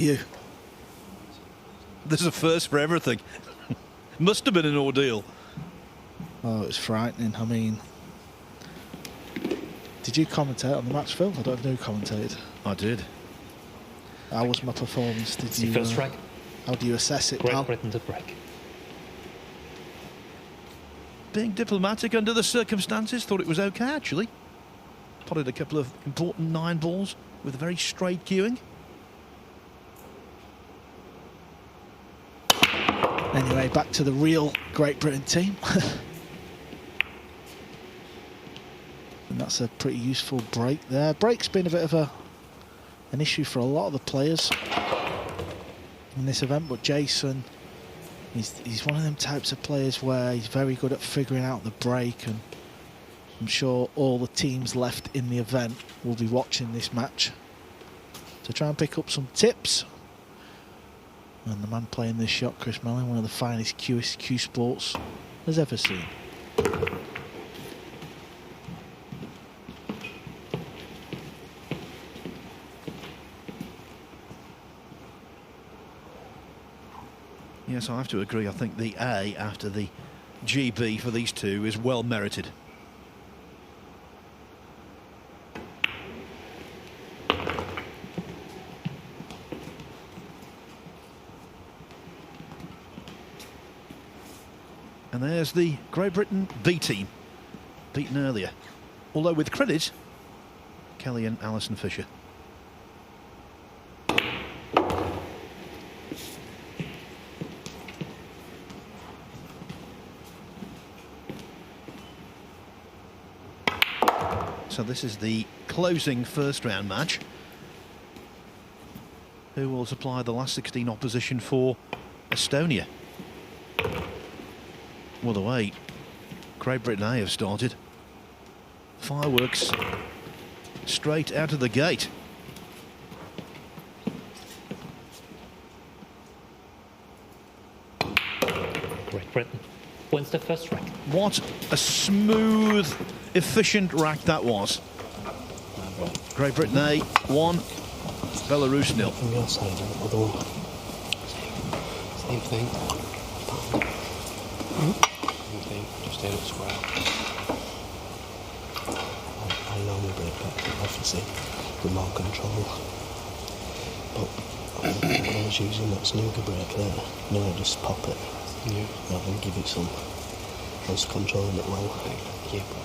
You. There's a first for everything. Must have been an ordeal. Oh, it was frightening. I mean, did you commentate on the match, Phil? I don't know who commentated. I did. How was my performance? Did you? First strike. How do you assess it, Great pal? Britain to break. Being diplomatic under the circumstances, thought it was okay actually. Potted a couple of important 9 balls with very straight cueing. Anyway, back to the real Great Britain team. And that's a pretty useful break there. Break's been a bit of an issue for a lot of the players in this event, but Jayson, he's one of them types of players where he's very good at figuring out the break, and I'm sure all the teams left in the event will be watching this match to try and pick up some tips. And the man playing this shot, Chris Melling, one of the finest Q Sports has ever seen. Yes, I have to agree. I think the A after the GB for these two is well merited. And there's the Great Britain B team, beaten earlier. Although with credit, Kelly and Alison Fisher. So this is the closing first round match. Who will supply the last 16 opposition for Estonia? Well, the way Great Britain A have started. Fireworks straight out of the gate. Great Britain wins the first rack. What a smooth, efficient rack that was. Great Britain A 1, Belarus 0. From your side, other one. Same thing. Same thing, just in it square. I normally break back, obviously, with more control. But when I was using that snooker break there, I just pop it. Yeah. Rather than give it some. I was controlling it well. Yeah, but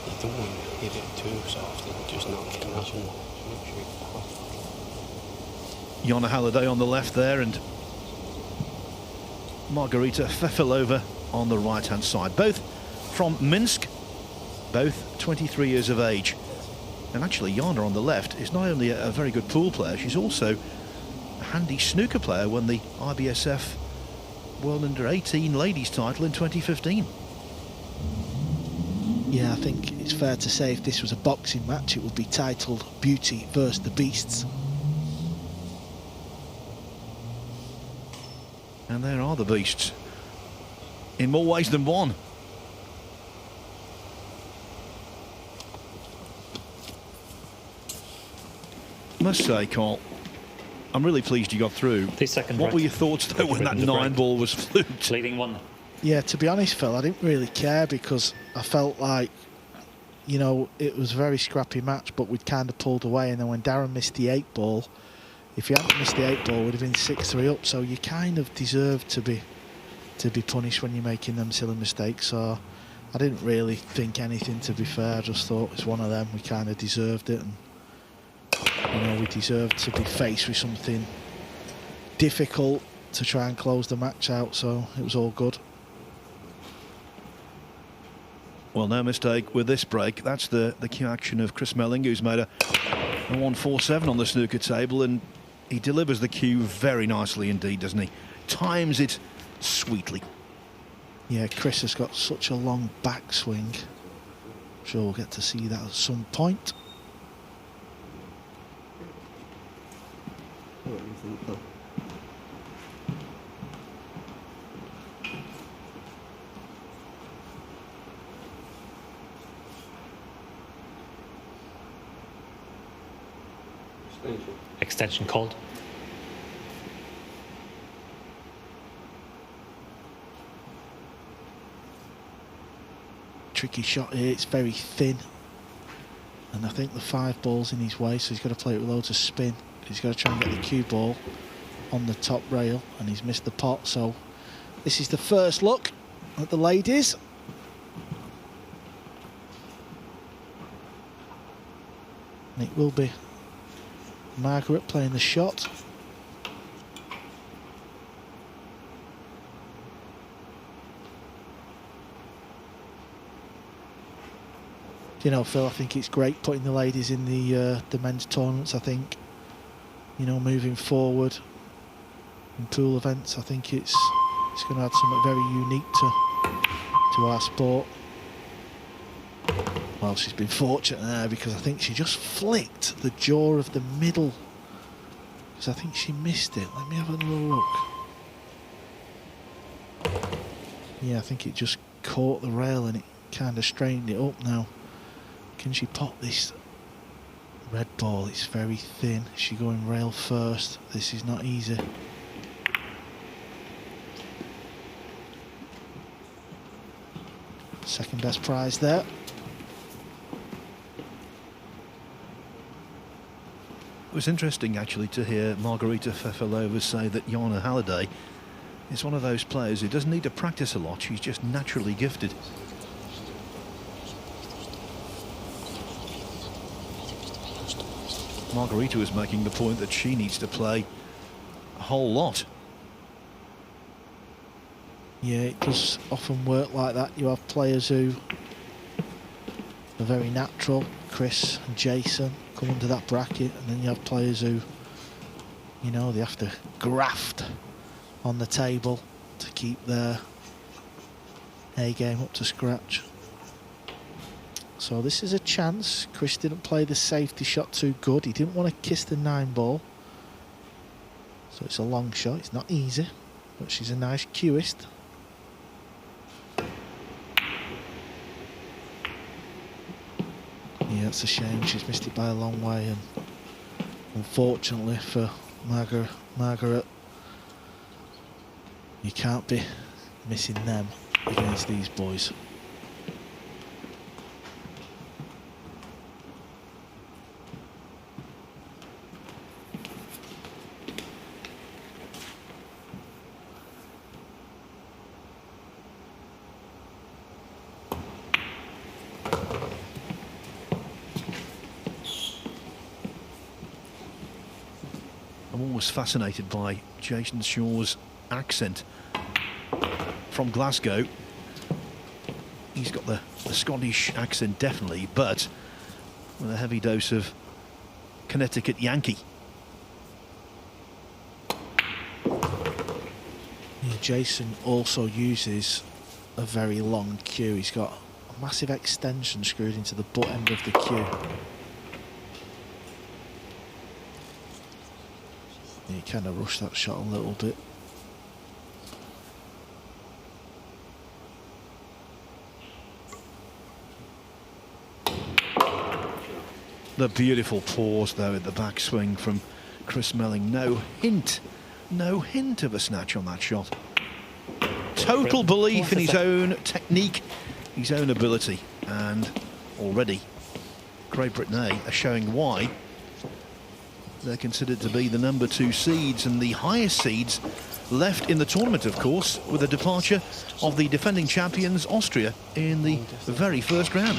you don't want to hit it too soft and just not get it up. Yana Halliday on the left there, and Margarita Fefilova on the right hand side. Both from Minsk, both 23 years of age. And actually Yana on the left is not only a very good pool player, she's also a handy snooker player, won the IBSF World Under 18 Ladies title in 2015. Yeah, I think it's fair to say if this was a boxing match, it would be titled Beauty versus the Beasts. And there are the beasts, in more ways than one. Must say, Carl, I'm really pleased you got through. What were your thoughts though when that 9 ball was fluked? Leading 1. Yeah, to be honest, Phil, I didn't really care because I felt like, you know, it was a very scrappy match, but we'd kind of pulled away. And then when Darren missed the 8 ball, if you hadn't missed the 8 ball, it would have been 6-3 up. So you kind of deserve to be punished when you're making them silly mistakes. So I didn't really think anything, to be fair. I just thought it's one of them. We kind of deserved it, and you know, we deserved to be faced with something difficult to try and close the match out. So it was all good. Well, no mistake with this break. That's the key action of Chris Melling, who's made a 147 on the snooker table, and he delivers the cue very nicely indeed, doesn't he? Times it sweetly. Yeah, Chris has got such a long backswing. I'm sure we'll get to see that at some point. What do you think, though? Extension called. tricky shot here. It's very thin. And I think the 5 ball's in his way, so he's got to play it with loads of spin. He's got to try and get the cue ball on the top rail, and he's missed the pot. So this is the first look at the ladies. And it will be Margaret playing the shot. You know, Phil, I think it's great putting the ladies in the men's tournaments. I think, you know, moving forward in pool events, I think it's going to add something very unique to our sport. Well, she's been fortunate there because I think she just flicked the jaw of the middle, because I think she missed it. Let me have another look. Yeah, I think it just caught the rail and it kind of straightened it up now. Can she pop this red ball? It's very thin. Is she going rail first? This is not easy. Second best prize there. It was interesting actually to hear Margarita Fefilova say that Yana Halliday is one of those players who doesn't need to practice a lot. She's just naturally gifted. Margarita was making the point that she needs to play a whole lot. Yeah, it does often work like that. You have players who are very natural. Chris and Jayson come under that bracket, and then you have players who, you know, they have to graft on the table to keep their A game up to scratch. So this is a chance. Chris didn't play the safety shot too good. He didn't want to kiss the 9 ball. So it's a long shot. It's not easy, but she's a nice cueist. Yeah, it's a shame. She's missed it by a long way, and unfortunately for Margaret, you can't be missing them against these boys. Fascinated by Jason Shaw's accent from Glasgow. He's got the Scottish accent definitely, but with a heavy dose of Connecticut Yankee. Yeah, Jayson also uses a very long cue. He's got a massive extension screwed into the butt end of the cue. He kind of rushed that shot a little bit. The beautiful pause though at the backswing from Chris Melling. No hint of a snatch on that shot. Total belief in his own technique, his own ability, and already Great Britain are showing why they're considered to be the number 2 seeds and the highest seeds left in the tournament, of course, with the departure of the defending champions Austria in the very first round.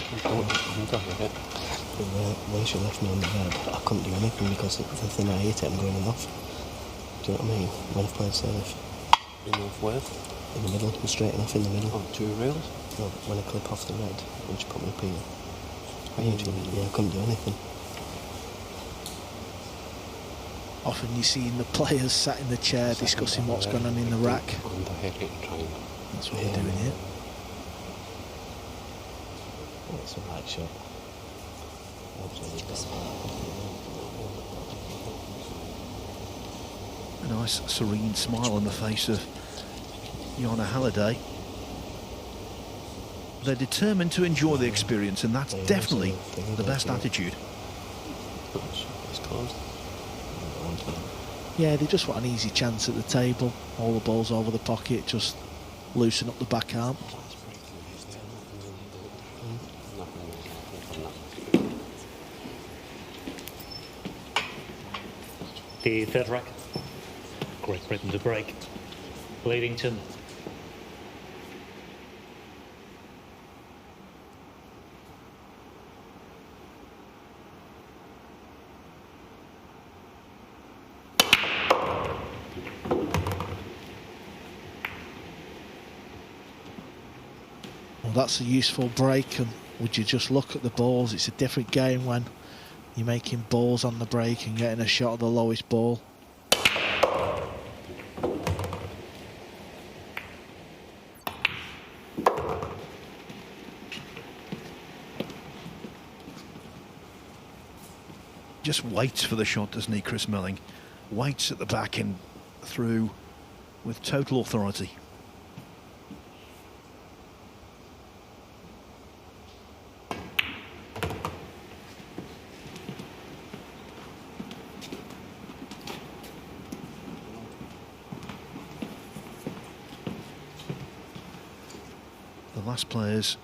When she left me on the bed, I couldn't do anything because the thing I hit it, I'm going off. Do you know what I mean? When I've played serve. In off where? In the middle, straight enough in the middle. On 2 rails? No, when I clip off the red, when she put me up here. I couldn't do anything. Often you see the players sat in the chair discussing what's going on in the rack. That's what you're doing here. That's a right shot. A nice serene smile on the face of Yana Halliday. They're determined to enjoy the experience, and that's definitely the best attitude. It's closed. Yeah, they just want an easy chance at the table. All the balls over the pocket, just loosen up the back arm. The third racket. Great Britain to break. Leadington. Well, that's a useful break, and would you just look at the balls? It's a different game when you're making balls on the break and getting a shot at the lowest ball. Just waits for the shot, doesn't he, Chris Melling? Waits at the back and through with total authority. The last players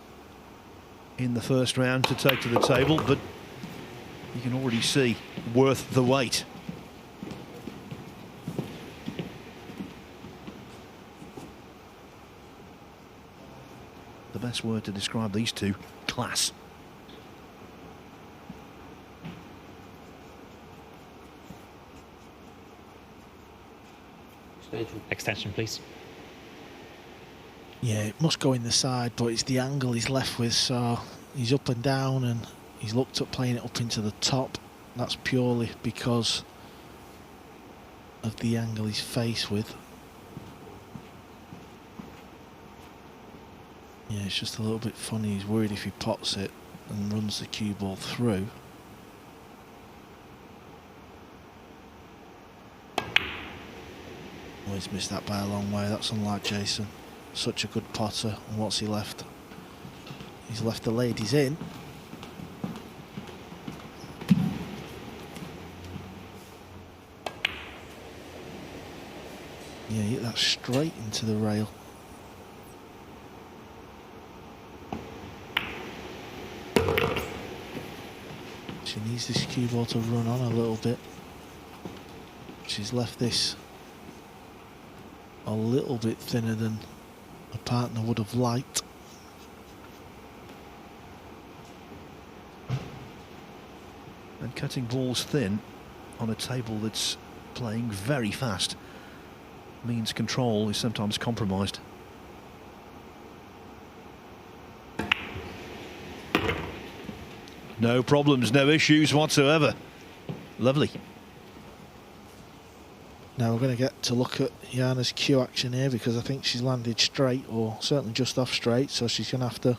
in the first round to take to the table, but you can already see worth the wait. The best word to describe these two, class. Extension, please. Yeah, it must go in the side, but it's the angle he's left with, so he's up and down, and he's looked at playing it up into the top. That's purely because of the angle he's faced with. Yeah, it's just a little bit funny. He's worried if he pots it and runs the cue ball through. Oh, he's missed that by a long way. That's unlike Jayson. Such a good potter. And what's he left? He's left the ladies in. Yeah, hit that straight into the rail. She needs this cue ball to run on a little bit. She's left this a little bit thinner than a partner would have liked. And cutting balls thin on a table that's playing very fast means control is sometimes compromised. No problems, no issues whatsoever. Lovely. Now we're going to get to look at Yana's cue action here, because I think she's landed straight, or certainly just off straight, so she's going to have to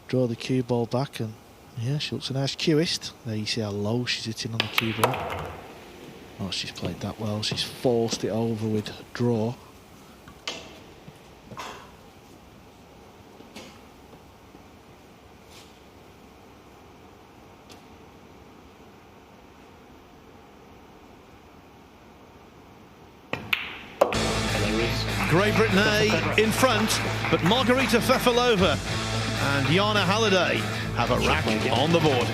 draw the cue ball back, and yeah, she looks a nice cueist. There you see how low she's hitting on the cue ball. Oh, she's played that well. She's forced it over with draw. Great Britain A in front, but Margarita Fefilova and Yana Halliday have a rack on the board.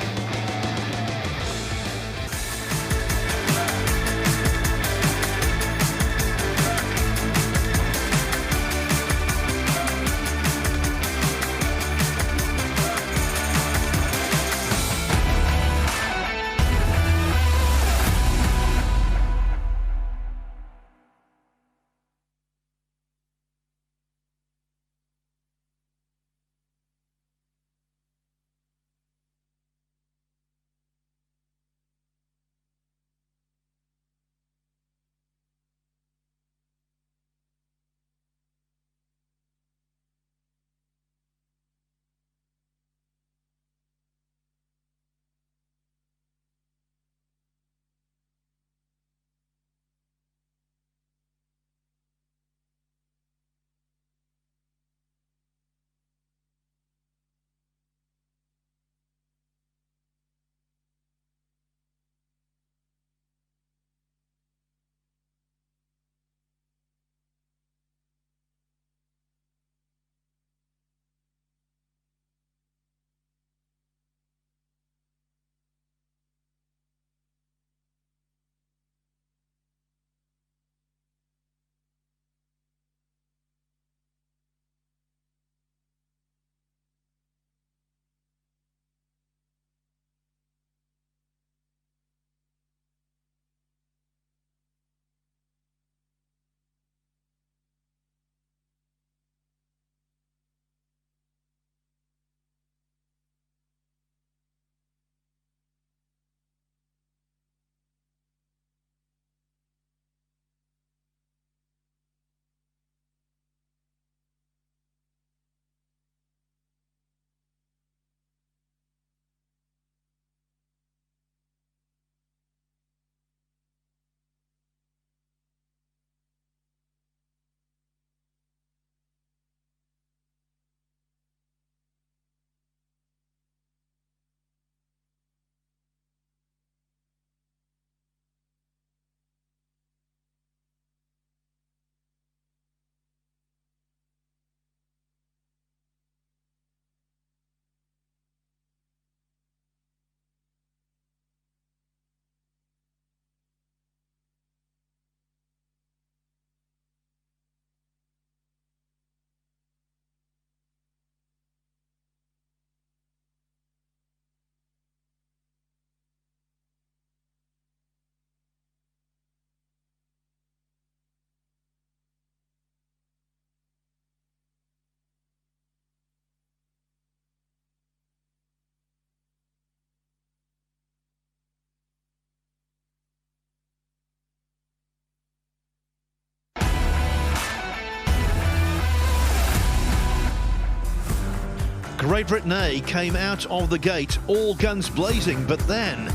Great Britain A came out of the gate, all guns blazing, but then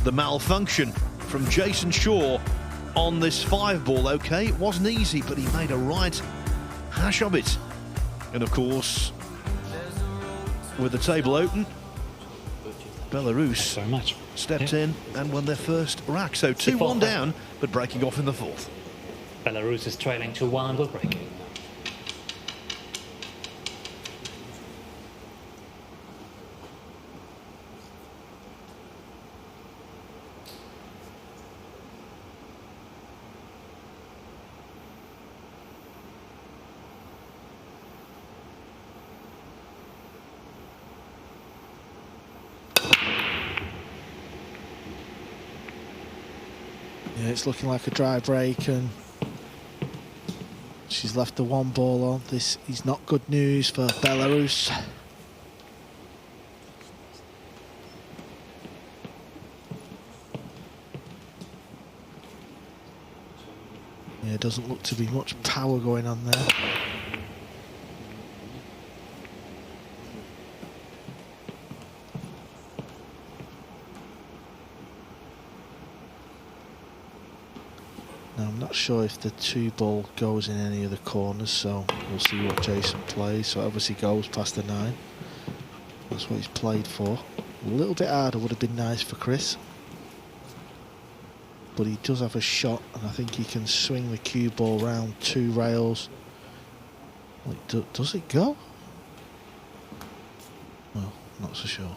the malfunction from Jayson Shaw on this 5-ball. Okay, it wasn't easy, but he made a right hash of it. And of course, with the table open, Belarus Very much. stepped in and won their first rack. So 2-1 down, but breaking off in the fourth. Belarus is trailing 2-1 and will break. Yeah, it's looking like a dry break, and she's left the 1 ball on. This is not good news for Belarus. Yeah, doesn't look to be much power going on there. Now, I'm not sure if the 2-ball goes in any of the corners, so we'll see what Jayson plays. So obviously goes past the 9. That's what he's played for. A little bit harder would have been nice for Chris, but he does have a shot, and I think he can swing the cue ball round 2 rails. Like, does it go? Well, not so sure.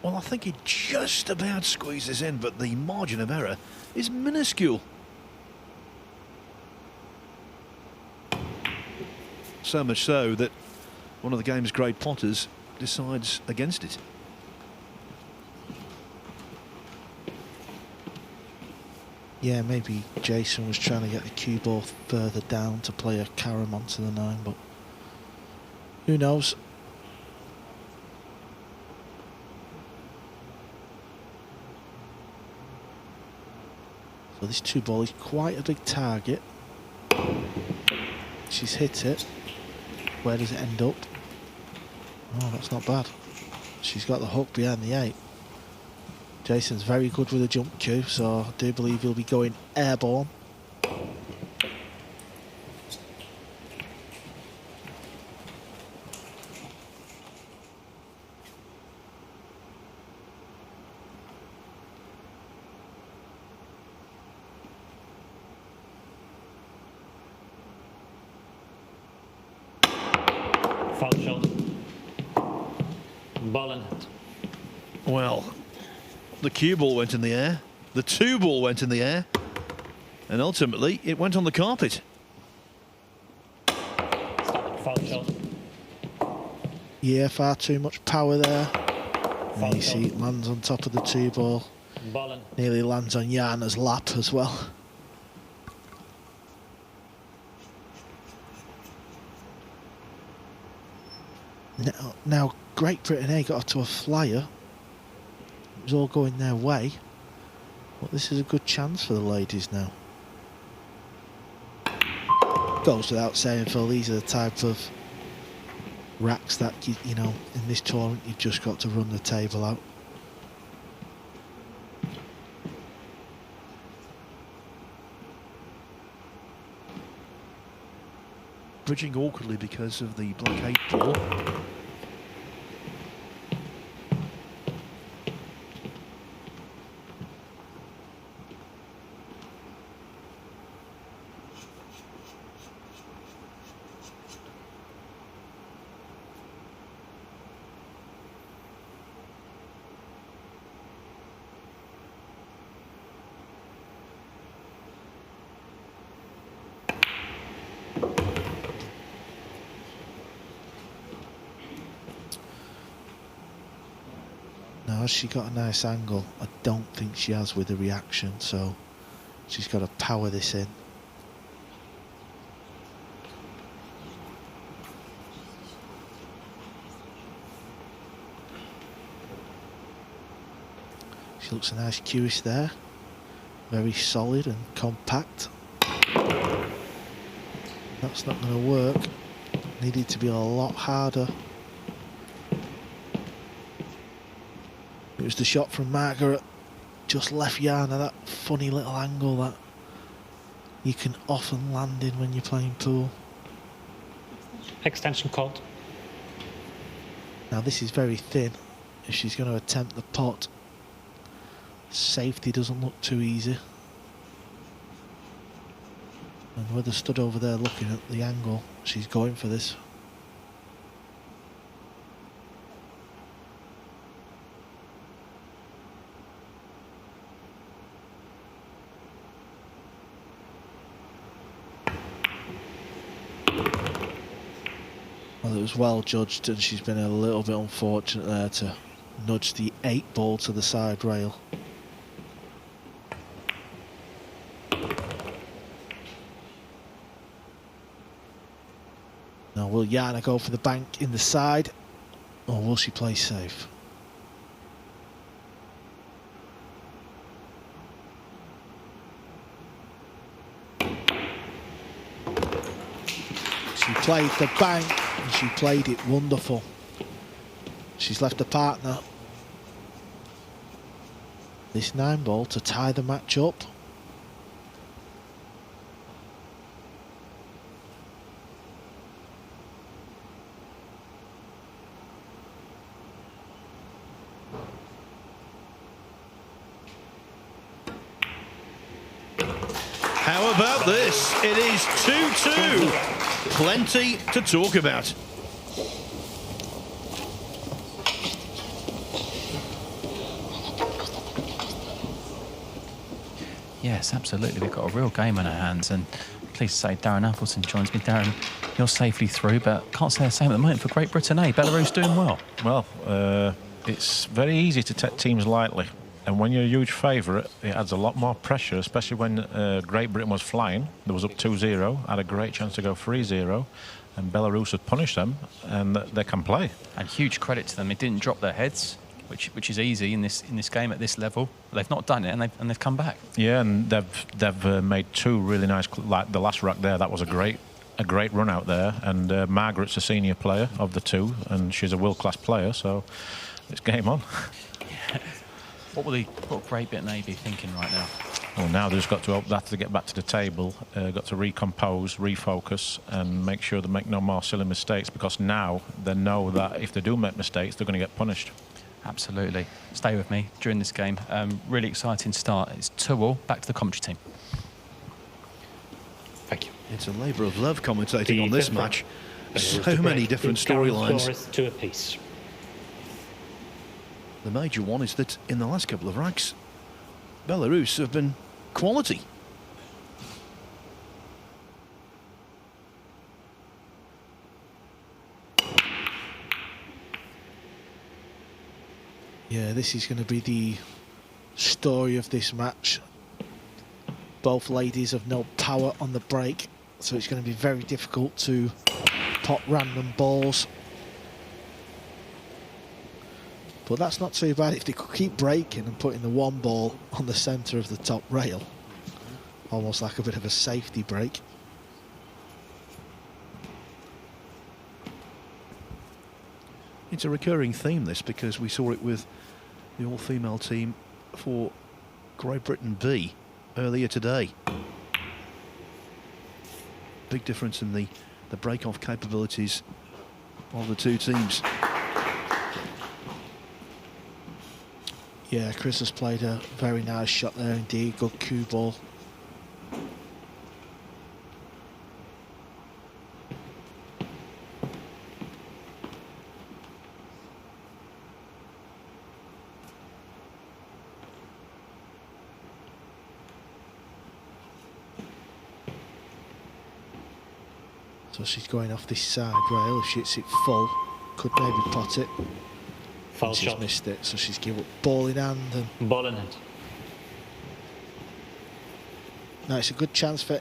Well, I think it just about squeezes in, but the margin of error is minuscule. So much so that one of the game's great potters decides against it. Yeah, maybe Jayson was trying to get the cue ball further down to play a carom onto the 9, but who knows? So this 2-ball is quite a big target. She's hit it. Where does it end up? Oh, that's not bad. She's got the hook behind the 8. Jayson's very good with a jump cue, so I do believe he'll be going airborne. Foul shot. Ball in hand. Well, the cue ball went in the air, the 2-ball went in the air, and ultimately it went on the carpet. Foul shot. Yeah, far too much power there. Foul And you see shot. it lands on top of the 2-ball. Ball in. Nearly lands on Yana's lap as well. Now Great Britain A got to a flyer. It was all going their way. But this is a good chance for the ladies now. Goes without saying, Phil, these are the type of racks that, you know, in this tournament you've just got to run the table out. Bridging awkwardly because of the block 8-ball. Now, has she got a nice angle? I don't think she has with the reaction, so she's got to power this in. She looks a nice cueish there. Very solid and compact. That's not going to work. needed to be a lot harder. It was the shot from Margaret, just left Yana that funny little angle that you can often land in when you're playing pool. Extension called. Now this is very thin if she's going to attempt the pot. Safety doesn't look too easy. And with her stood over there looking at the angle, she's going for this. Well, it was well judged, and she's been a little bit unfortunate there to nudge the 8 ball to the side rail. Now, will Yana go for the bank in the side, or will she play safe? She played the bank, and she played it wonderful. She's left the partner this 9 ball to tie the match up. How about this? It is 2-2. Plenty to talk about. Yes, absolutely. We've got a real game on our hands, and pleased to say Darren Appleton joins me. Darren, you're safely through, but can't say the same at the moment for Great Britain, eh? Belarus doing well. Well, it's very easy to take teams lightly. And when you're a huge favourite, it adds a lot more pressure, especially when Great Britain was flying. There was up 2-0, had a great chance to go 3-0, and Belarus had punished them, and they can play. And huge credit to them. They didn't drop their heads, which is easy in this game at this level. They've not done it, and they've come back. Yeah, and they've made 2 really nice, like the last rack there. That was a great run out there. And Margaret's a senior player of the 2, and she's a world-class player. So it's game on. What Great Britain be thinking right now? Well, now they've just got to get back to the table, got to recompose, refocus, and make sure they make no more silly mistakes, because now they know that if they do make mistakes, they're going to get punished. Absolutely. Stay with me during this game. Really exciting start. It's 2-2. Back to the commentary team. Thank you. It's a labour of love commentating on this match. So To many break, different the current storylines. score is 2 apiece. The major one is that in the last couple of racks, Belarus have been quality. Yeah, this is going to be the story of this match. Both ladies have no power on the break, so it's going to be very difficult to pot random balls. But that's not too bad if they could keep breaking and putting the 1 ball on the centre of the top rail. Almost like a bit of a safety break. It's a recurring theme, this, because we saw it with the all-female team for Great Britain B earlier today. Big difference in the break-off capabilities of the 2 teams. Yeah, Chris has played a very nice shot there indeed. Good cue ball. So she's going off this side rail. If she hits it full, could maybe pot it. Foul She's shot. missed it, so she's given up ball in hand. And Ball in hand. now it's a good chance for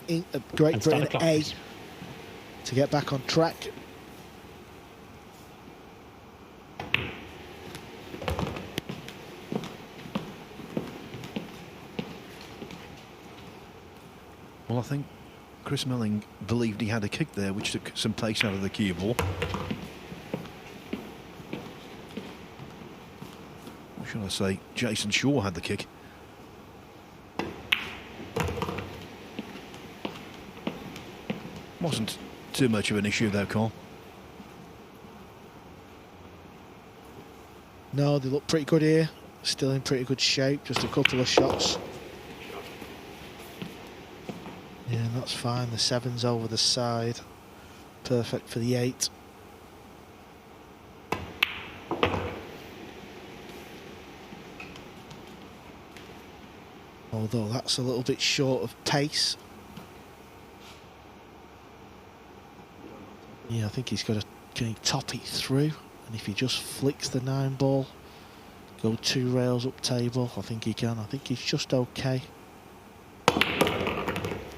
Great And start Britain the clock, A please. to get back on track. Well, I think Chris Melling believed he had a kick there, which took some pace out of the cue ball. Or should I say, Jayson Shaw had the kick. Wasn't too much of an issue though, Carl. No, they look pretty good here. Still in pretty good shape. Just a couple of shots. Yeah, that's fine. The 7's over the side. Perfect for the 8. Although that's a little bit short of pace. Yeah, I think he's got to, can he top it through? And if he just flicks the 9 ball, go 2 rails up table, I think he can. I think he's just okay.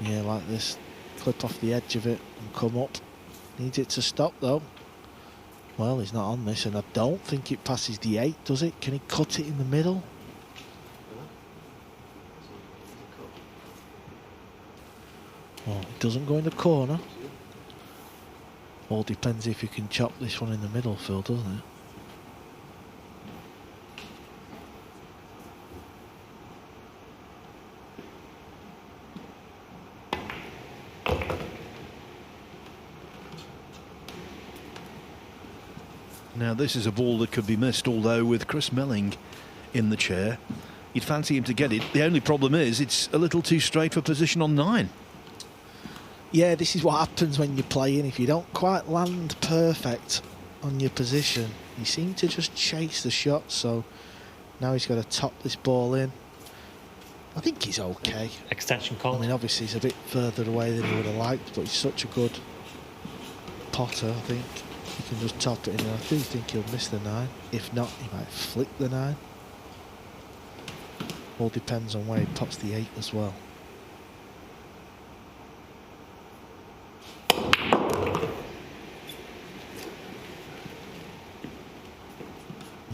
Yeah, like this. Clip off the edge of it and come up. Needs it to stop though. Well, he's not on this, and I don't think it passes the 8, does it? Can he cut it in the middle? Well, it doesn't go in the corner. All depends if you can chop this one in the middle, Phil, doesn't it? Now this is a ball that could be missed, although with Chris Melling in the chair, you'd fancy him to get it. The only problem is it's a little too straight for position on 9. Yeah, this is what happens when you're playing. If you don't quite land perfect on your position, you seem to just chase the shot. So now he's got to top this ball in. I think he's okay. Extension call. I mean, obviously he's a bit further away than he would have liked, but he's such a good potter, I think. He can just top it in, and I do think he'll miss the 9. If not, he might flick the 9. All depends on where he pops the 8 as well.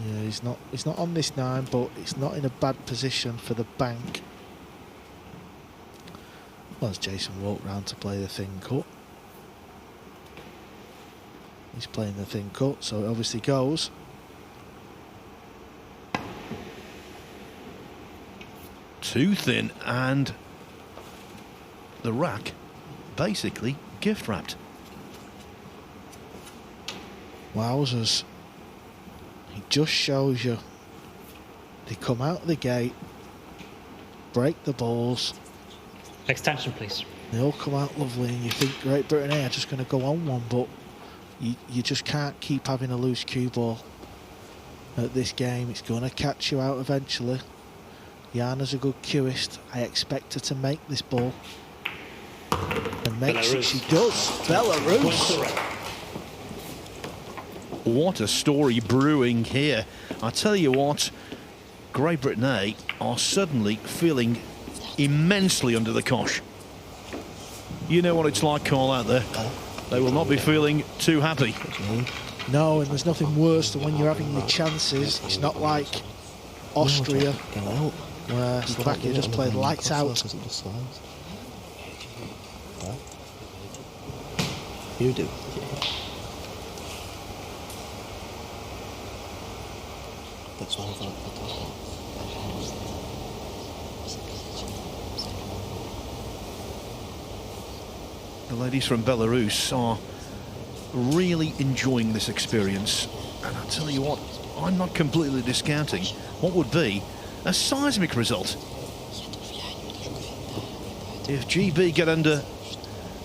Yeah, he's not on this 9, but it's not in a bad position for the bank. Well, as Jayson walked round to play the thin cut. He's playing the thin cut, so it obviously goes. Too thin, and the rack basically gift wrapped. Wowzers. He just shows you. They come out of the gate, break the balls. Extension, please. They all come out lovely, and you think Great Britain are just going to go on one, but you just can't keep having a loose cue ball at this game. It's going to catch you out eventually. Yana's a good cueist. I expect her to make this ball. And makes it, she does. Belarus. What a story brewing here. I tell you what, Great Britain A are suddenly feeling immensely under the cosh. You know what it's like, Carl, out there. They will not be feeling too happy. No, and there's nothing worse than when you're having your chances. It's not like Austria, where Slovakia just played lights out. You do. That's all that. The ladies from Belarus are really enjoying this experience. And I tell you what, I'm not completely discounting what would be a seismic result. If GB get under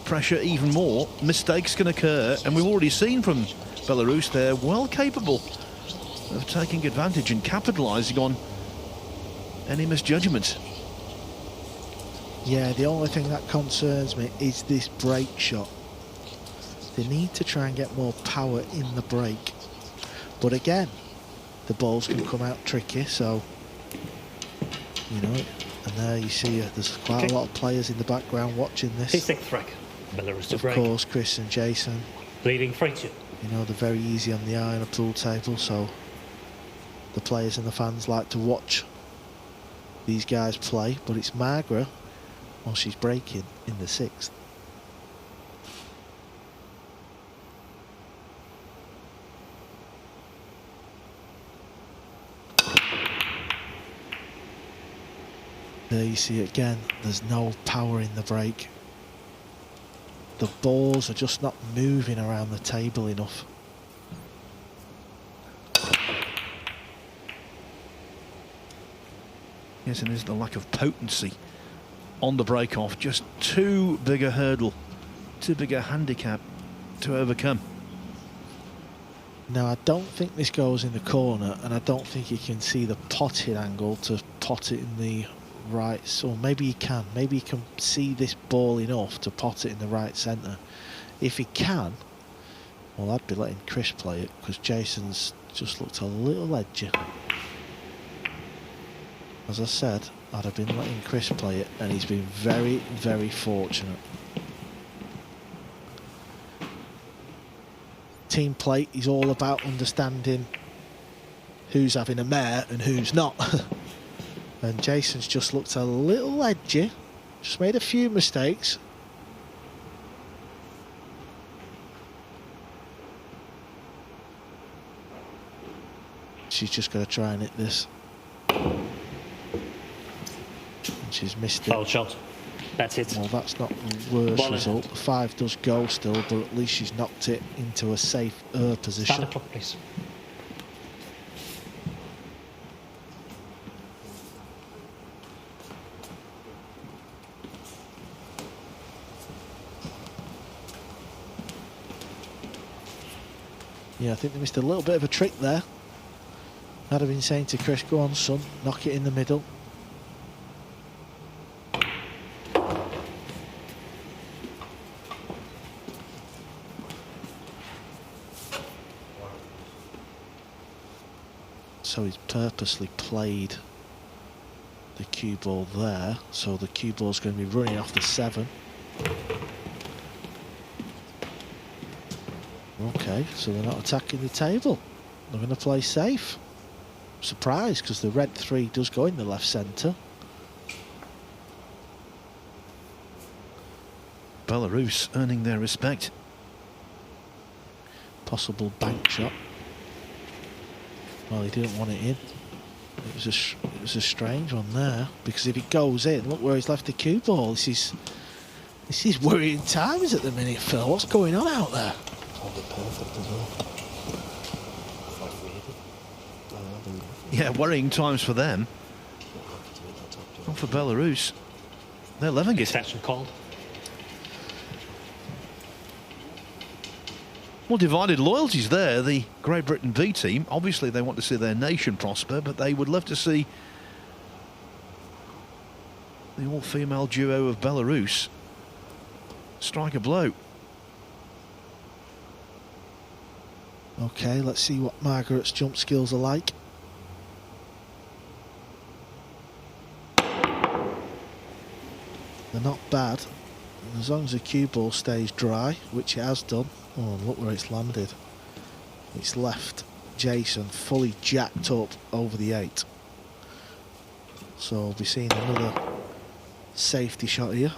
pressure even more, mistakes can occur, and we've already seen from Belarus they're well capable of taking advantage and capitalising on any misjudgment. Yeah, the only thing that concerns me is this break shot. They need to try and get more power in the break. But again, the balls can come out tricky, so, you know, and there you see there's quite a lot of players in the background watching this. P6 rack. Belarus to Of break. course, Chris and Jayson. Bleeding 3-2. You know, they're very easy on the eye on a pool table, so the players and the fans like to watch these guys play. But it's Margarita, well, she's breaking in the 6th. There you see it again, there's no power in the break. The balls are just not moving around the table enough. Yes, and there's the lack of potency on the break-off. Just too big a hurdle, too big a handicap to overcome. Now, I don't think this goes in the corner, and I don't think you can see the potting angle to pot it in the right. So maybe you can. Maybe you can see this ball enough to pot it in the right centre. If he can, well, I'd be letting Chris play it, because Jayson's just looked a little edgy. As I said, I'd have been letting Chris play it, and he's been very, very fortunate. Team play is all about understanding who's having a mare and who's not. And Jayson's just looked a little edgy, just made a few mistakes. She's just going to try and hit this. And she's missed it. Foul shot. That's it. Well, that's not the worst Ball result. The 5 does go still, but at least she's knocked it into a safe position. Start the clock, please. Yeah, I think they missed a little bit of a trick there. I'd have been saying to Chris, go on, son, knock it in the middle. So he's purposely played the cue ball there, so the cue ball's going to be running off the 7. Okay, so they're not attacking the table. They're going to play safe. Surprised, because the red 3 does go in the left centre. Belarus earning their respect. Possible bank shot. Well, he didn't want it in. It was a strange one there, because if it goes in, look where he's left the cue ball. This is worrying times at the minute, Phil. What's going on out there? Perfect as well. Yeah, worrying times for them. Not for Belarus. They're loving it. Extension called. Well, divided loyalties there. The Great Britain B team, obviously they want to see their nation prosper, but they would love to see the all-female duo of Belarus strike a blow. Okay, let's see what Margaret's jump skills are like. They're not bad, as long as the cue ball stays dry, which it has done. Oh, look where it's landed. It's left Jayson fully jacked up over the 8. So we'll be seeing another safety shot here.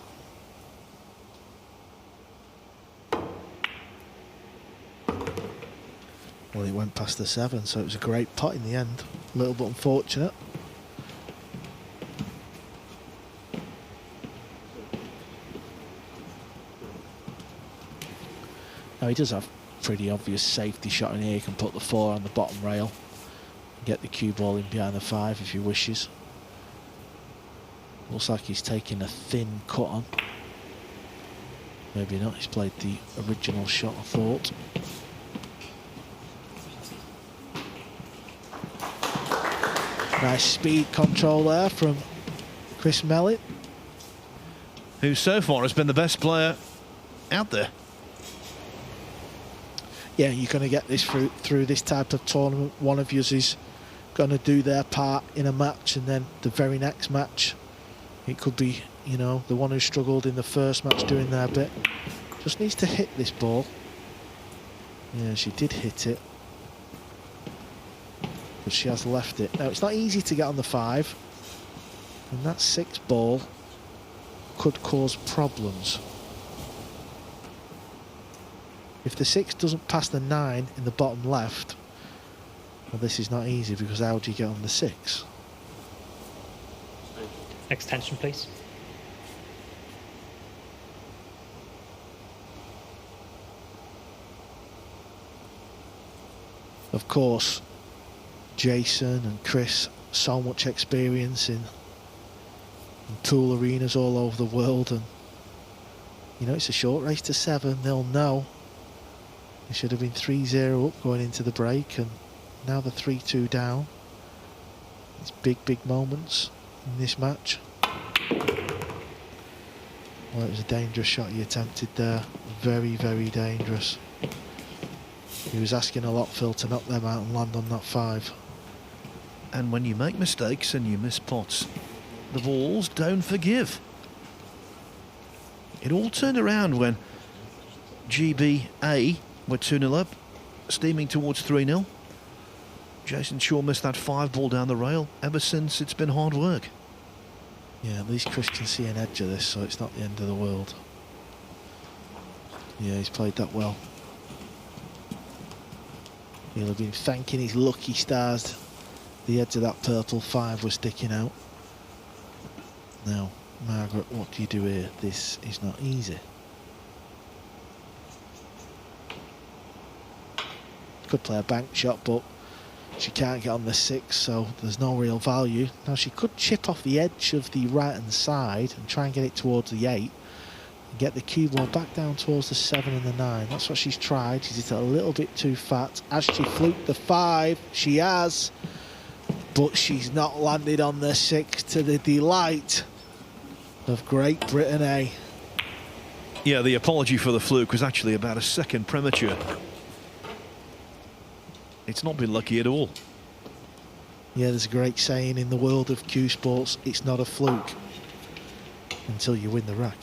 Well, it went past the 7, so it was a great pot in the end. A little bit unfortunate. Now, he does have pretty obvious safety shot in here. He can put the 4 on the bottom rail and get the cue ball in behind the 5 if he wishes. Looks like he's taking a thin cut on. Maybe not. He's played the original shot, I thought. Nice speed control there from Chris Melling, who so far has been the best player out there. Yeah, you're going to get this through this type of tournament. One of you is going to do their part in a match, and then the very next match, it could be, you know, the one who struggled in the first match doing their bit. Just needs to hit this ball. Yeah, she did hit it. But she has left it. Now, it's not easy to get on the 5. And that 6 ball could cause problems. If the 6 doesn't pass the 9 in the bottom left, well, this is not easy, because how do you get on the 6? extension, please. Of course, Jayson and Chris, so much experience in pool arenas all over the world, and you know, it's a short race to 7. They'll know it should have been 3-0 up going into the break, and now they're 3-2 down. It's big moments in this match. Well, it was a dangerous shot he attempted there. Very dangerous. He was asking a lot, Phil, to knock them out and land on that 5. And when you make mistakes and you miss pots, the balls don't forgive. It all turned around when GBA were 2-0 up, steaming towards 3-0. Jayson Shaw missed that 5 ball down the rail. Ever since, it's been hard work. Yeah, at least Chris can see an edge of this, so it's not the end of the world. Yeah, he's played that well. He'll have been thanking his lucky stars. The edge of that purple 5 was sticking out. Now, Margaret, what do you do here? This is not easy. Could play a bank shot, but she can't get on the 6, so there's no real value. Now, she could chip off the edge of the right-hand side and try and get it towards the 8 and get the cue ball back down towards the 7 and the 9. That's what she's tried. She's hit it a little bit too fat. Has she fluked the 5? She has, but she's not landed on the 6 to the delight of Great Britain A. Yeah, the apology for the fluke was actually about a second premature. It's not been lucky at all. Yeah, there's a great saying in the world of cue sports, it's not a fluke until you win the rack.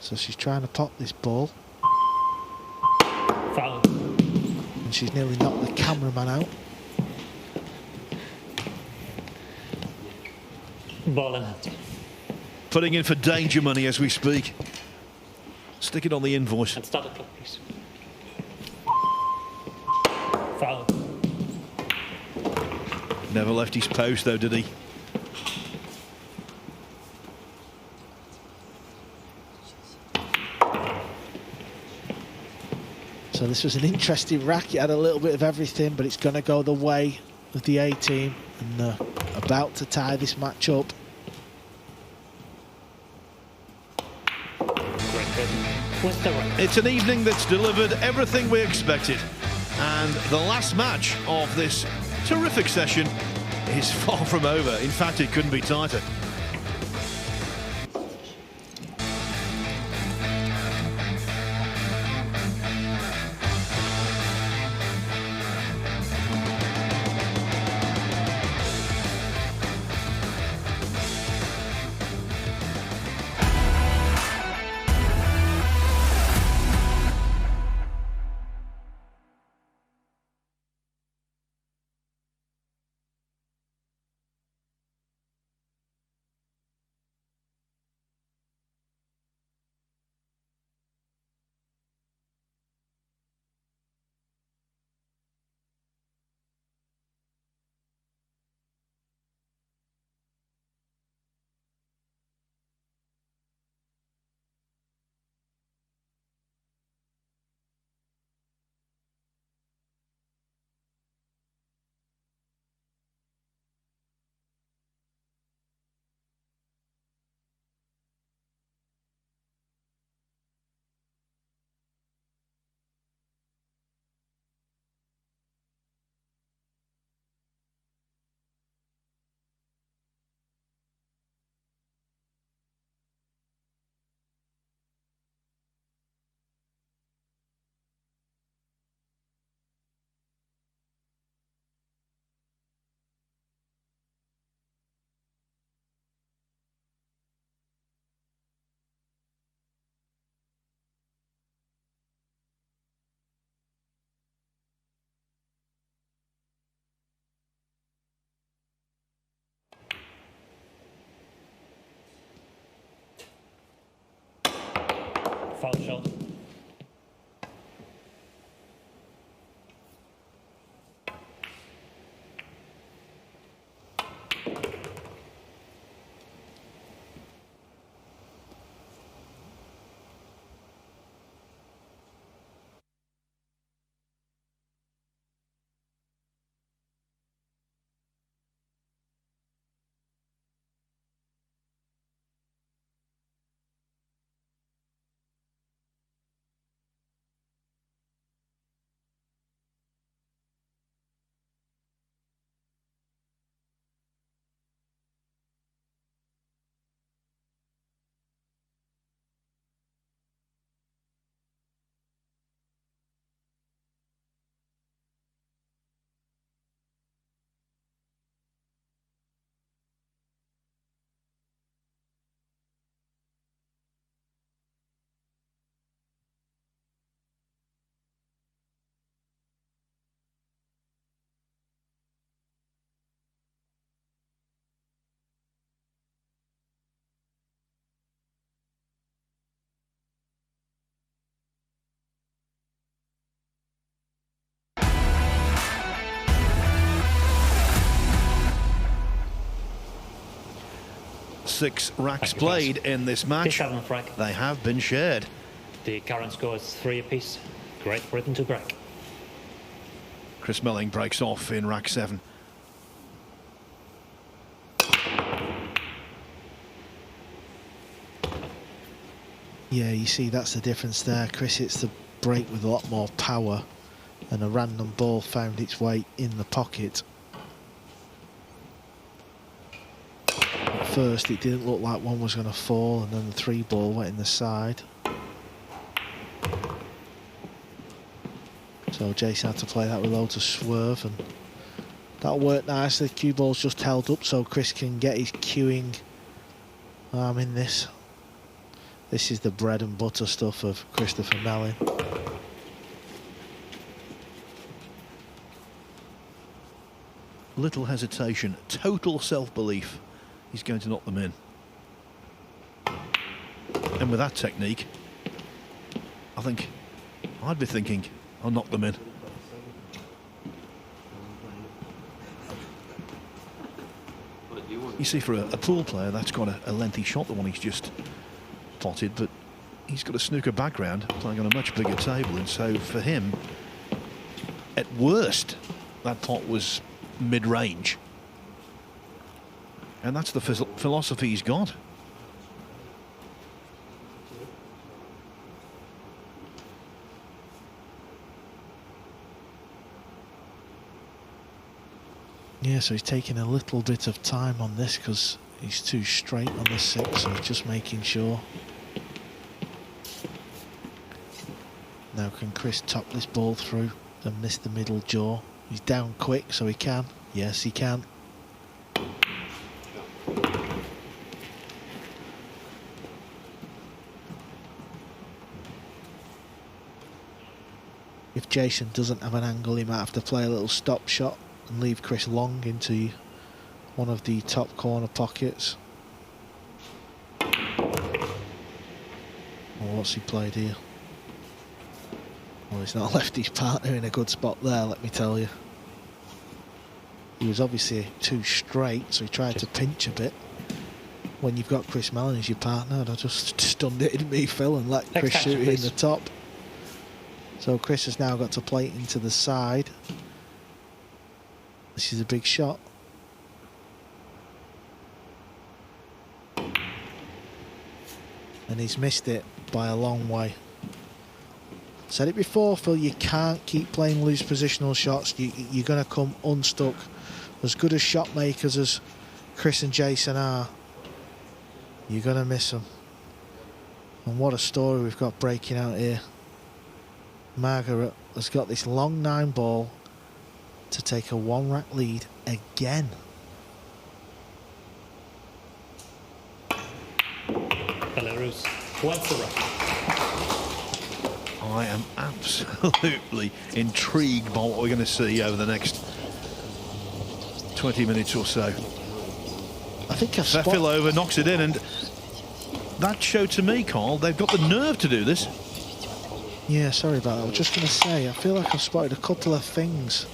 So she's trying to pop this ball. Foul. And she's nearly knocked the cameraman out. Ball in hand. Putting in for danger money as we speak. Stick it on the invoice. And start the clock, please. Foul. Never left his post though, did he? So this was an interesting rack. It had a little bit of everything, but it's going to go the way of the A team, and about to tie this match up. It's an evening that's delivered everything we expected, and the last match of this terrific session is far from over. In fact, it couldn't be tighter. Foul shot. 6 racks played in this match. They have been shared. The current score is 3 apiece. Great Britain to break. Chris Melling breaks off in rack 7. Yeah, you see that's the difference there. Chris hits the break with a lot more power, and a random ball found its way in the pocket. At first it didn't look like one was going to fall, and then the 3 ball went in the side. So Jayson had to play that with loads of swerve, and that worked nicely. The cue ball's just held up so Chris can get his cueing arm in this. This is the bread and butter stuff of Christopher Melling. Little hesitation, total self-belief. He's going to knock them in. And with that technique, I think I'd be thinking, I'll knock them in. You see, for a pool player, that's got a lengthy shot, the one he's just potted, but he's got a snooker background, playing on a much bigger table, and so for him, at worst, that pot was mid-range. And that's the philosophy he's got. Yeah, so he's taking a little bit of time on this because he's too straight on the 6, so he's just making sure. Now can Chris top this ball through and miss the middle jaw? He's down quick, so he can. Yes, he can. If Jayson doesn't have an angle, he might have to play a little stop shot and leave Chris long into one of the top corner pockets. Oh, what's he played here? Well, he's not left his partner in a good spot there, let me tell you. He was obviously too straight, so he tried to pinch a bit. When you've got Chris Melling as your partner, I just stunned it in me, Phil, and let Chris shoot it in the top. So Chris has now got to play it into the side. This is a big shot. And he's missed it by a long way. Said it before, Phil, you can't keep playing loose positional shots. You're going to come unstuck. As good as shot makers as Chris and Jayson are, you're going to miss them. And what a story we've got breaking out here. Margarita has got this long 9 ball to take a 1 rack lead again. Belarus wants the rack. I am absolutely intrigued by what we're going to see over the next 20 minutes or so. I think Fefilova knocks it in, and that showed to me, Carl, they've got the nerve to do this. Yeah, sorry about that. I was just going to say, I feel like I've spotted a couple of things.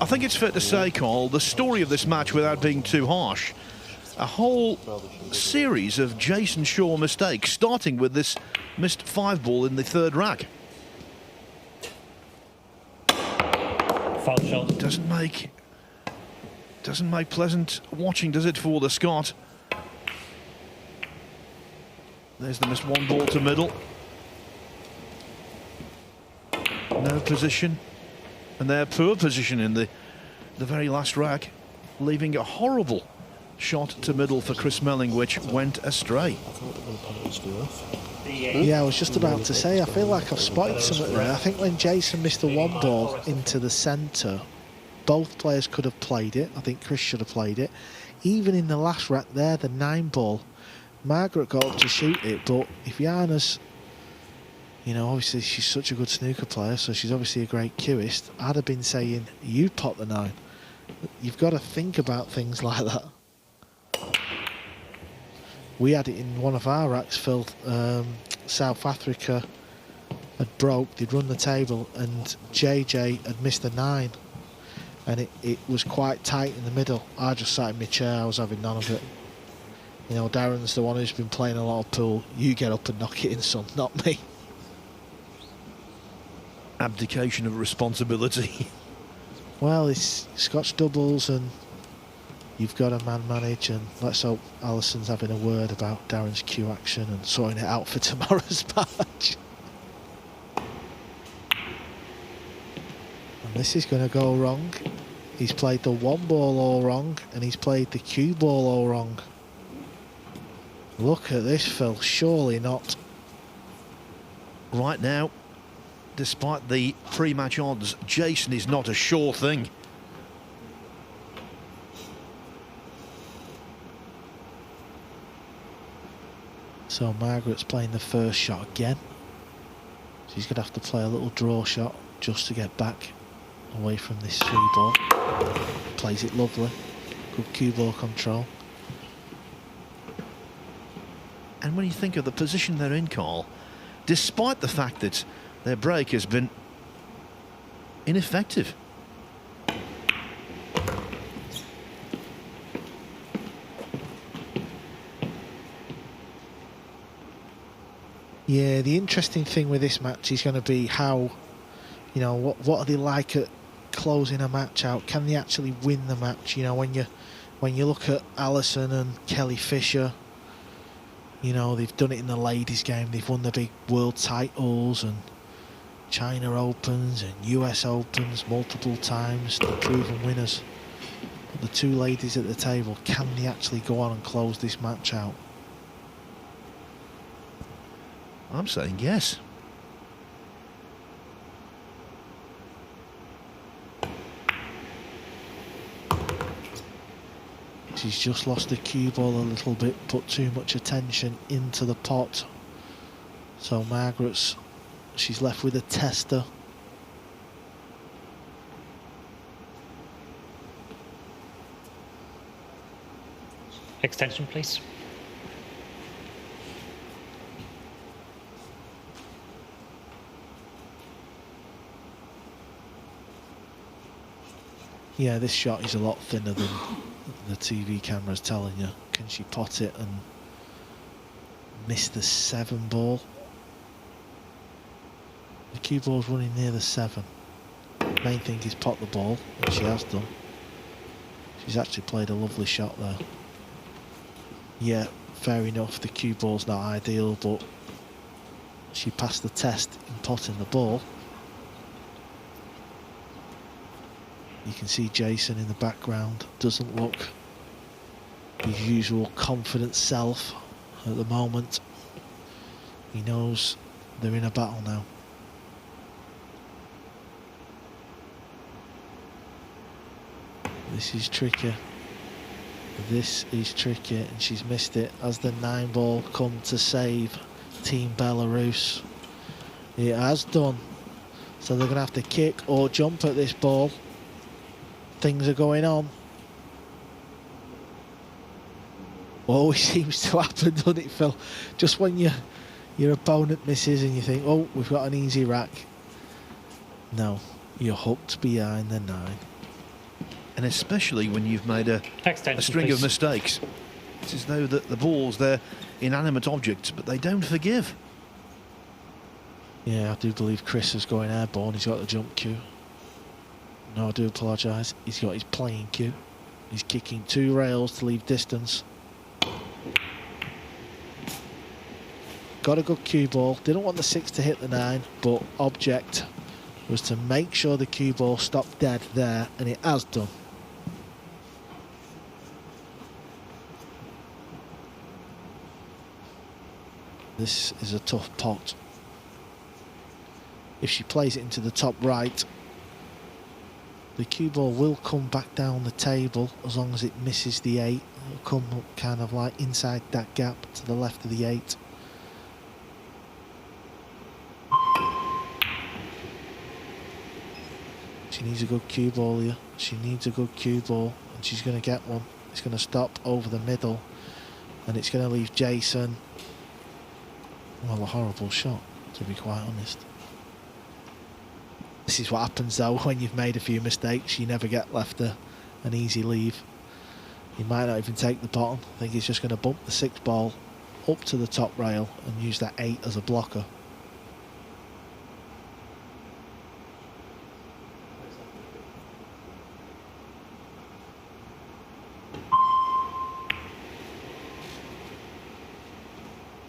I think it's fair to say, Carl, the story of this match, without being too harsh, a whole series of Jayson Shaw mistakes, starting with this missed 5 ball in the 3rd rack. Foul shot. Doesn't make pleasant watching, does it, for the Scot? There's the missed 1 ball to middle. No position. And their poor position in the very last rack, leaving a horrible shot to middle for Chris Melling, which went astray. Yeah, I was just about to say, I feel like I've spotted something there. I think when Jayson missed the 1 ball into the centre, both players could have played it. I think Chris should have played it. Even in the last rack there, the 9 ball, Margaret got up to shoot it, but if Yana's, you know, obviously she's such a good snooker player, so she's obviously a great cueist, I'd have been saying, you pot the 9. You've got to think about things like that. We had it in one of our racks, Phil. South Africa had broke, they'd run the table, and JJ had missed a 9. and it was quite tight in the middle. I just sat in my chair, I was having none of it. You know, Darren's the one who's been playing a lot of pool. You get up and knock it in, son, not me. Abdication of responsibility. Well, it's Scotch doubles and you've got to man manage, and let's hope Alison's having a word about Darren's cue action and sorting it out for tomorrow's match. And this is going to go wrong. He's played the one ball all wrong and he's played the cue ball all wrong. Look at this, Phil, surely not. Right now, despite the pre-match odds, Jayson is not a sure thing. So Margaret's playing the first shot again. She's going to have to play a little draw shot just to get back away from this free ball. Plays it lovely. Good cue ball control. And when you think of the position they're in, Carl, despite the fact that their break has been ineffective. Yeah, the interesting thing with this match is going to be how, you know, what are they like at closing a match out? Can they actually win the match? You know, when you look at Alison and Kelly Fisher, you know, they've done it in the ladies' game. They've won the big world titles and China Opens and US Opens multiple times. They're proven winners. But the two ladies at the table, can they actually go on and close this match out? I'm saying yes. She's just lost the cue ball a little bit, put too much attention into the pot. So she's left with a tester. Extension, please. Yeah, this shot is a lot thinner than the TV camera's telling you. Can she pot it and miss the 7 ball? The cue ball's running near the 7. Main thing is pot the ball, and she has done. She's actually played a lovely shot there. Yeah, fair enough, the cue ball's not ideal, but she passed the test in potting the ball. You can see Jayson in the background, doesn't look his usual confident self at the moment. He knows they're in a battle now. This is tricky. This is tricky, and she's missed it as the 9 ball come to save Team Belarus. It has done. So they're going to have to kick or jump at this ball. Things are going on. Always seems to happen, doesn't it, Phil? Just when your opponent misses and you think, oh, we've got an easy rack. No, you're hooked behind the 9. And especially when you've made a string of mistakes. It's as though the balls, they're inanimate objects, but they don't forgive. Yeah, I do believe Chris is going airborne. He's got the jump cue. No, I do apologise. He's got his playing cue. He's kicking 2 rails to leave distance. Got a good cue ball. Didn't want the 6 to hit the 9, but object was to make sure the cue ball stopped dead there, and it has done. This is a tough pot. If she plays it into the top right, the cue ball will come back down the table as long as it misses the 8. It'll come up kind of like inside that gap to the left of the 8. She needs a good cue ball here. She needs a good cue ball, and she's going to get one. It's going to stop over the middle, and it's going to leave Jayson. Well, a horrible shot, to be quite honest. This is what happens though when you've made a few mistakes. You never get left an easy leave. He might not even take the bottom. I think he's just going to bump the 6 ball up to the top rail and use that 8 as a blocker.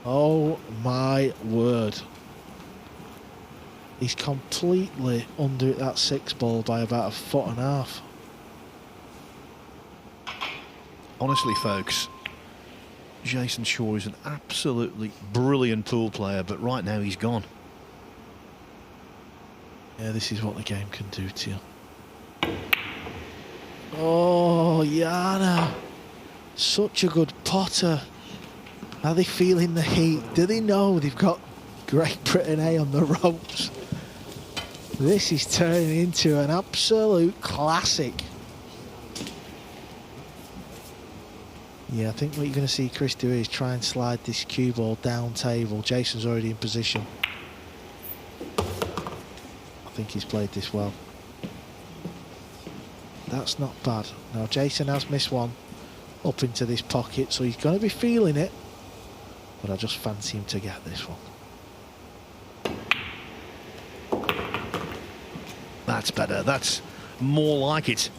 Oh my word. He's completely under that 6 ball by about 1.5 feet. Honestly, folks, Jayson Shaw is an absolutely brilliant pool player, but right now he's gone. Yeah, this is what the game can do to you. Oh, Yana. Such a good potter. Are they feeling the heat? Do they know they've got Great Britain A on the ropes? This is turning into an absolute classic. Yeah, I think what you're going to see Chris do is try and slide this cue ball down table. Jayson's already in position. I think he's played this well. That's not bad. Now Jayson has missed one up into this pocket, so he's going to be feeling it. But I just fancy him to get this one. That's better. That's more like it.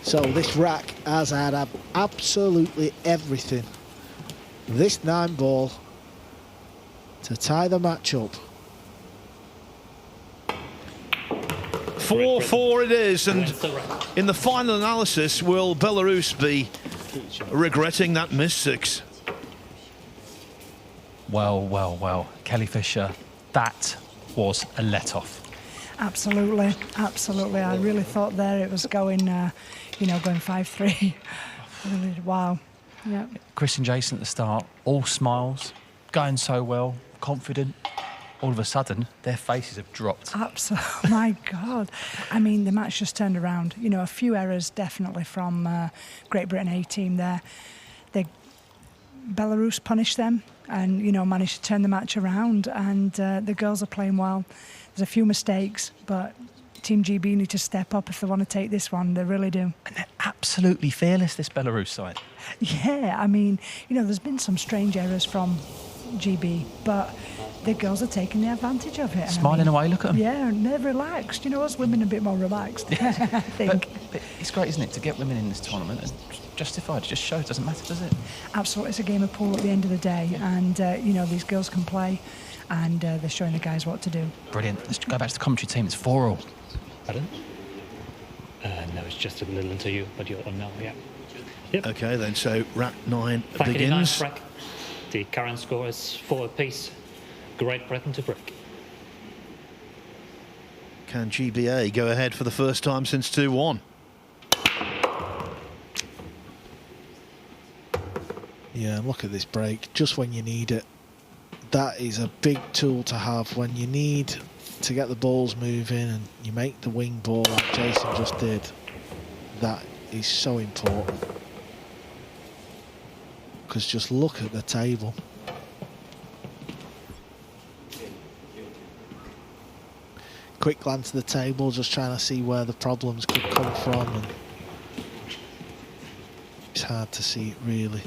So this rack has had absolutely everything. This 9 ball to tie the match up. 4-4 it is, and in the final analysis, will Belarus be regretting that missed 6? Well. Kelly Fisher, that was a let-off. Absolutely. I really thought there it was going, going 5-3. Really, wow. Yeah. Chris and Jayson at the start, all smiles, going so well, confident. All of a sudden, their faces have dropped. Absolutely. My God. I mean, the match just turned around. A few errors definitely from Great Britain A team there. Belarus punished them and, managed to turn the match around. And the girls are playing well. There's a few mistakes, but Team GB need to step up if they want to take this one. They really do. And they're absolutely fearless, this Belarus side. Yeah, I mean, there's been some strange errors from GB, but the girls are taking the advantage of it. Smiling away, look at them. Yeah, and they're relaxed. Us women are a bit more relaxed, I think. But it's great, isn't it, to get women in this tournament and justified. It just shows, doesn't matter, does it? Absolutely, it's a game of pool at the end of the day, and these girls can play, and they're showing the guys what to do. Brilliant. Let's go back to the commentary team. It's 4-all. Pardon? No, it's just a little into you, but you're on now, yeah. Yep. Okay, then, so rack 9 Back in the begins. 9th rack. The current score is 4 apiece. Great Britain to break. Can GBA go ahead for the first time since 2-1? Yeah, look at this break, just when you need it. That is a big tool to have when you need to get the balls moving and you make the wing ball like Jayson just did. That is so important. Because just look at the table. Quick glance at the table, just trying to see where the problems could come from, and it's hard to see it really.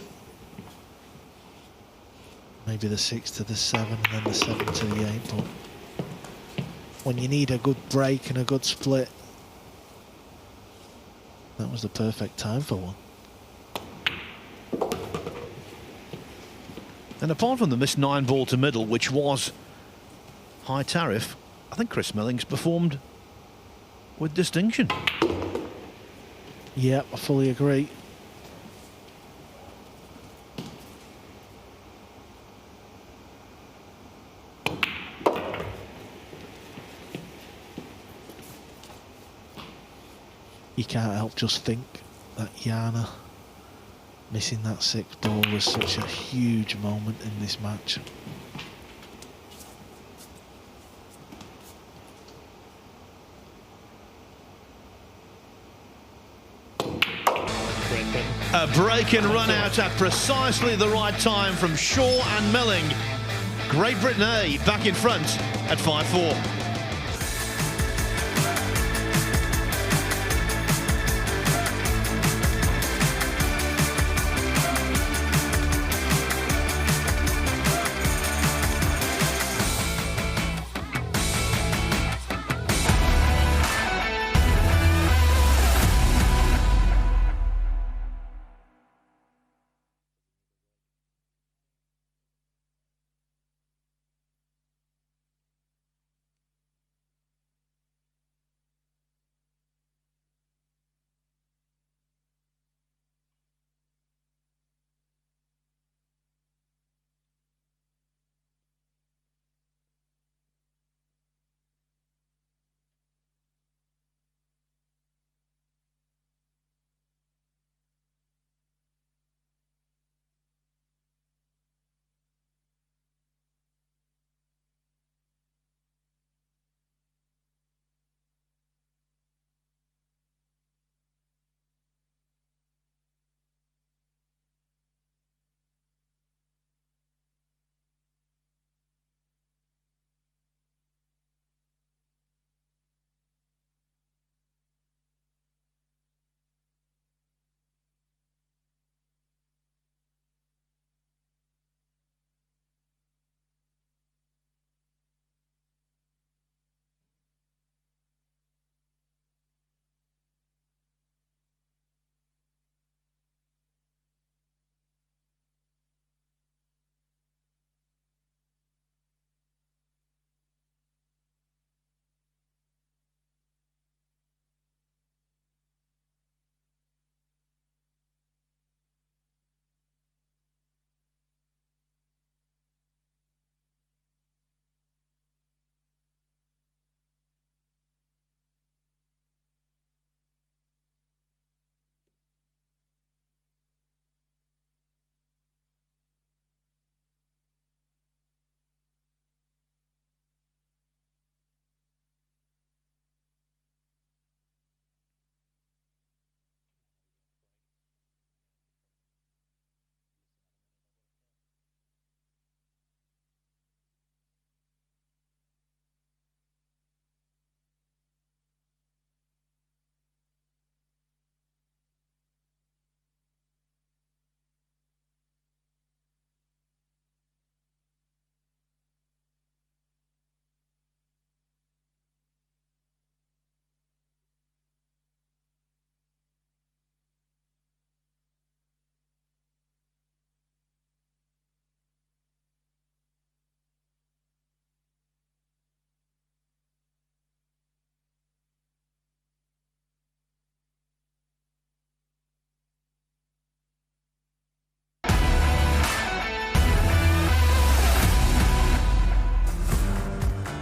Maybe the 6 to the 7 and then the 7 to the 8, but when you need a good break and a good split, that was the perfect time for one. And apart from the missed 9 ball to middle, which was high tariff, I think Chris Melling's performed with distinction. Yeah, I fully agree. You can't help just think that Yana missing that 6 ball was such a huge moment in this match. Great Britain A break and run out at precisely the right time from Shaw and Melling. Great Britain A back in front at 5-4.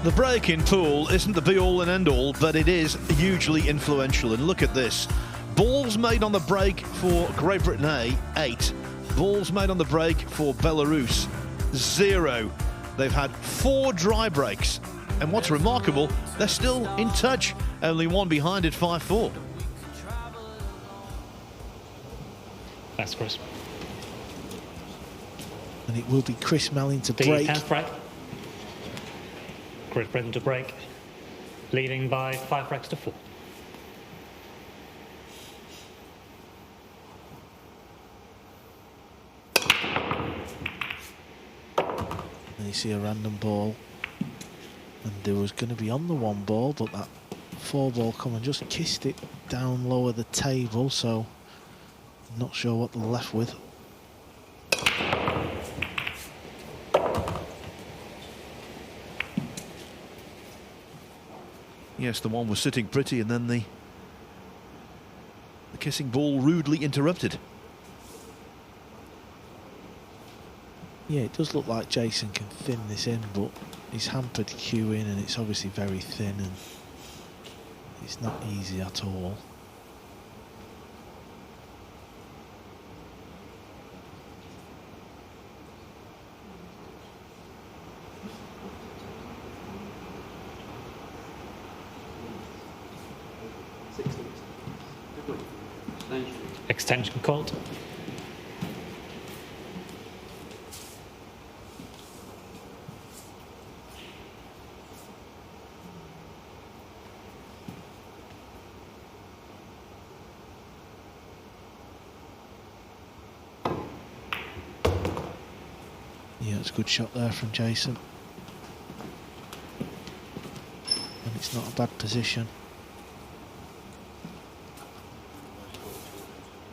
The break in pool isn't the be-all and end-all, but it is hugely influential. And look at this. Balls made on the break for Great Britain A, 8. Balls made on the break for Belarus, 0. They've had 4 dry breaks. And what's remarkable, they're still in touch. Only one behind at 5-4. That's Chris. And it will be Chris Melling to The break. 10th break. Great Britain to break, leading by 5 breaks to 4. And you see a random ball, and there was going to be on the 1 ball, but that 4 ball come and just kissed it down lower the table, so not sure what they're left with. Yes, the one was sitting pretty, and then the kissing ball rudely interrupted. Yeah, it does look like Jayson can thin this in, but he's hampered queuing, and it's obviously very thin, and it's not easy at all. Thank you. Extension called. Yeah, it's a good shot there from Jayson. And it's not a bad position.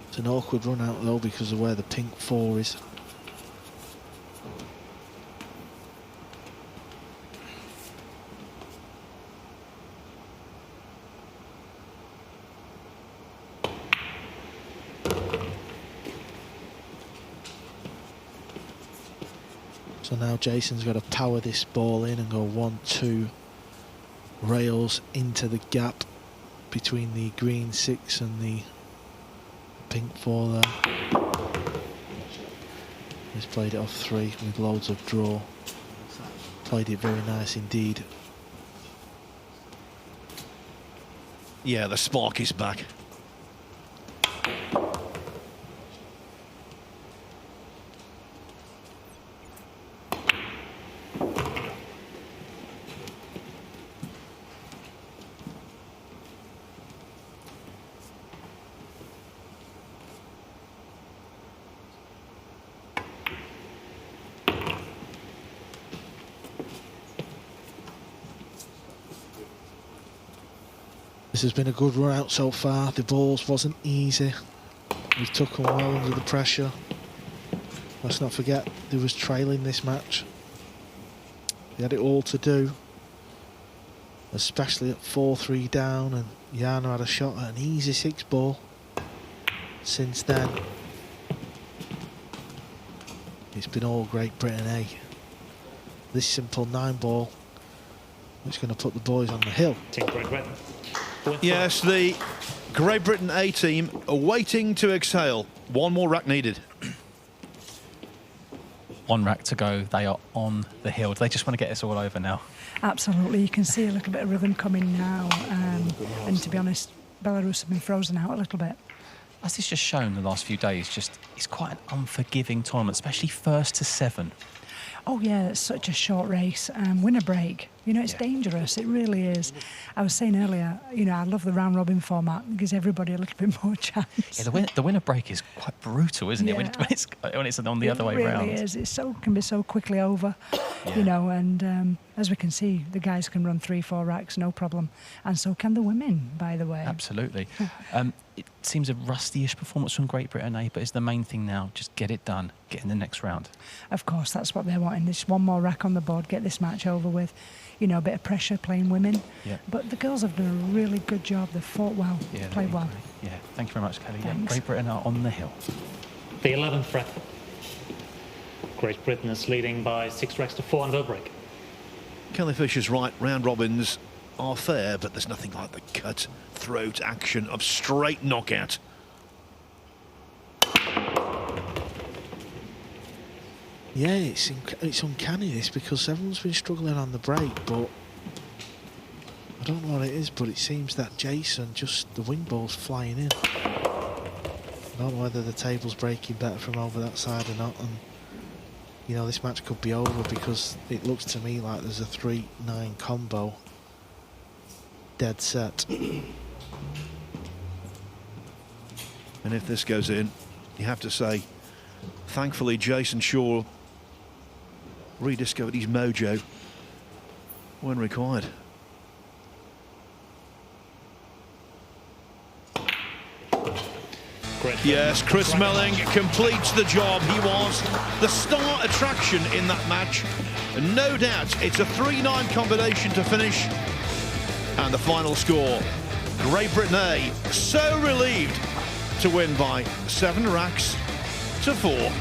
It's an awkward run out though because of where the pink 4 is. So now Jayson's got to power this ball in and go 1-2 rails into the gap between the green 6 and the pink 4 there. He's played it off 3 with loads of draw. Played it very nice indeed. Yeah, the spark is back. This has been a good run out so far. The balls wasn't easy. We took them well under the pressure. Let's not forget they was trailing this match. They had it all to do, especially at 4-3 down, and Yana had a shot at an easy 6 ball. Since then, it's been all Great Britain A. This simple 9 ball, which is going to put the boys on the hill. Team Great Britain. Yes, the Great Britain A team are waiting to exhale. One more rack needed. 1 rack to go. They are on the hill. They just want to get this all over now. Absolutely. You can see a little bit of rhythm coming now. And to be honest, Belarus have been frozen out a little bit. As it's just shown the last few days, it's quite an unforgiving tournament, especially 1st to 7. Oh yeah, it's such a short race. Win a break. You know, it's dangerous. It really is. I was saying earlier, you know, I love the round robin format. It gives everybody a little bit more chance. Yeah, the winner break is quite brutal, isn't it? When it's on the other way round. It really is. It can be so quickly over, you know. And as we can see, the guys can run 3-4 racks, no problem, and so can the women. By the way, absolutely. It seems a rusty-ish performance from Great Britain A, but it's the main thing now. Just get it done. Get in the next round. Of course, that's what they're wanting. Just one more rack on the board. Get this match over with. You know, a bit of pressure playing women. Yeah. But the girls have done a really good job. They've fought well, played well. Yeah, thank you very much, Kelly. Yeah, Great Britain are on the hill. The 11th rack. Great Britain is leading by 6 racks to 4 on the break. Kelly Fisher's right. Round robins are fair, but there's nothing like the cut-throat action of straight knockout. Yeah, it's uncanny this, because everyone's been struggling on the break, but I don't know what it is, but it seems that Jayson, just the wing ball's flying in. I don't know whether the table's breaking better from over that side or not, and you know, this match could be over because it looks to me like there's a 3-9 combo dead set. And if this goes in, you have to say, thankfully Jayson Shaw rediscovered his mojo when required. Yes, Chris Melling completes the job. He was the star attraction in that match. And no doubt it's a 3-9 combination to finish. And the final score, Great Britain A so relieved to win by 7 racks to 4.